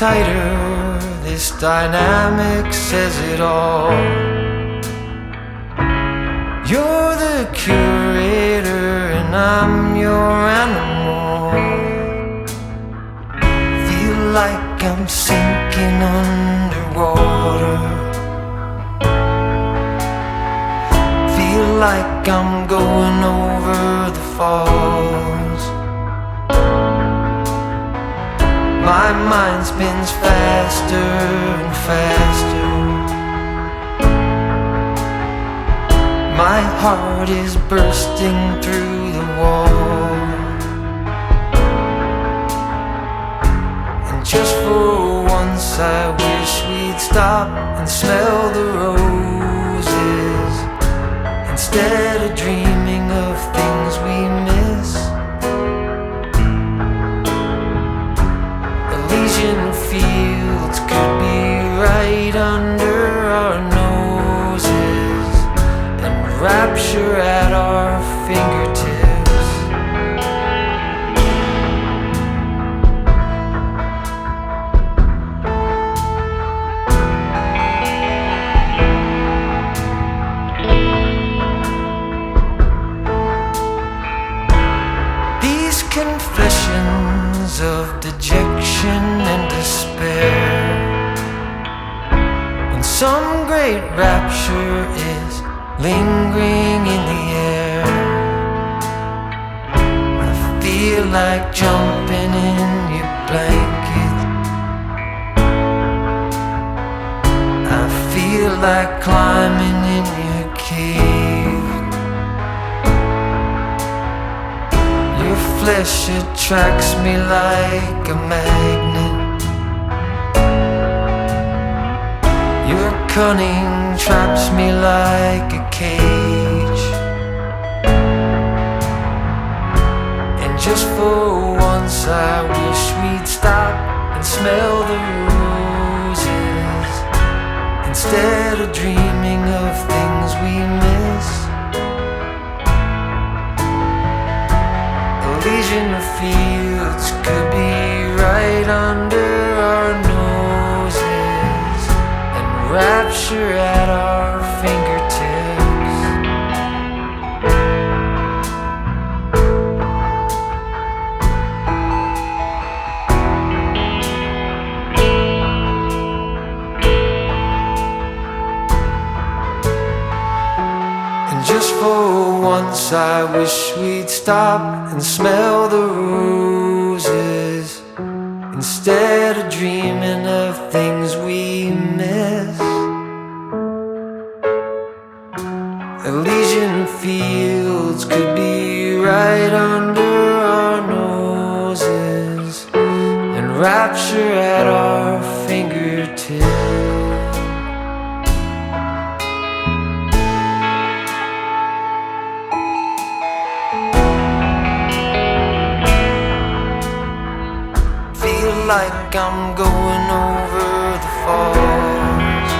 tighter, this dynamic says it all. You're the curator and I'm your animal. Feel like I'm sinking underwater. Feel like I'm going over the falls. My mind spins faster and faster. My heart is bursting through the wall. And just for once I wish we'd stop and smell the roses, instead of dreaming of things we miss. Elysian fields could be right under our noses, and rapture at our fingertips. These confessions of dejection and despair, when some great rapture is lingering in the air, I feel like jumping in your blanket. I feel like climbing in your cave. Your flesh attracts me like a magnet. Your cunning traps me like a cage. And just for once I wish we'd stop and smell the roses, instead of dreaming of things we miss. Elysian fields could be right under our noses, and rapture at our fingertips. And just for once I wish we'd stop and smell the roses, instead of dreaming of things we miss. Elysian fields could be right under our noses, and rapture at our fingertips. Feel like I'm going over the falls.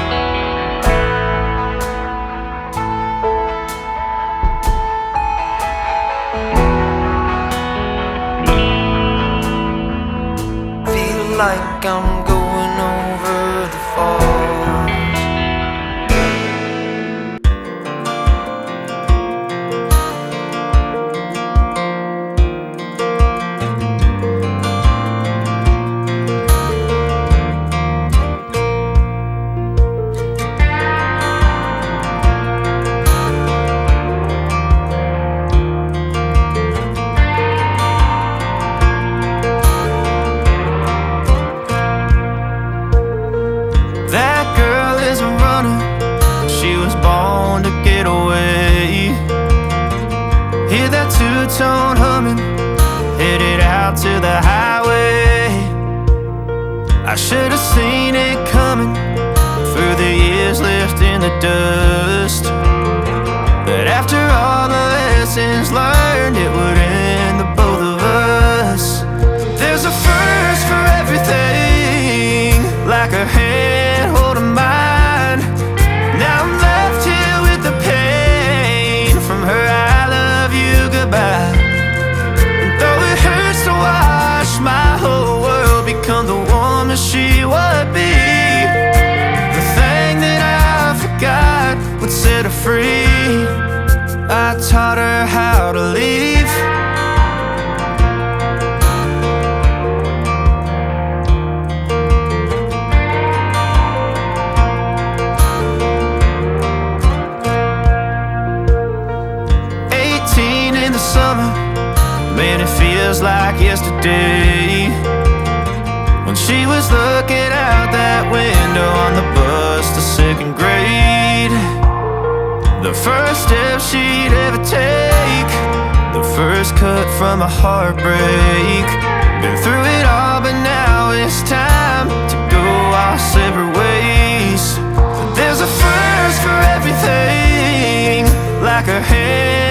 Feel like I'm going over the falls. That girl is a runner, she was born to get away. Hear that two-tone humming, headed out to the highway. I should have seen it coming through the years left in the dust, but after all the lessons learned, it would end the both of us. There's a first for everything, like a hand holding mine. Now I'm left here with the pain from her I love you goodbye. And though it hurts to watch my whole world become the woman she free. I taught her how to leave. 18 in the summer, man, it feels like yesterday, when she was looking out that window on the bus to second grade. The first step she'd ever take, the first cut from a heartbreak. Been through it all, but now it's time to go our separate ways. There's a first for everything, like her hand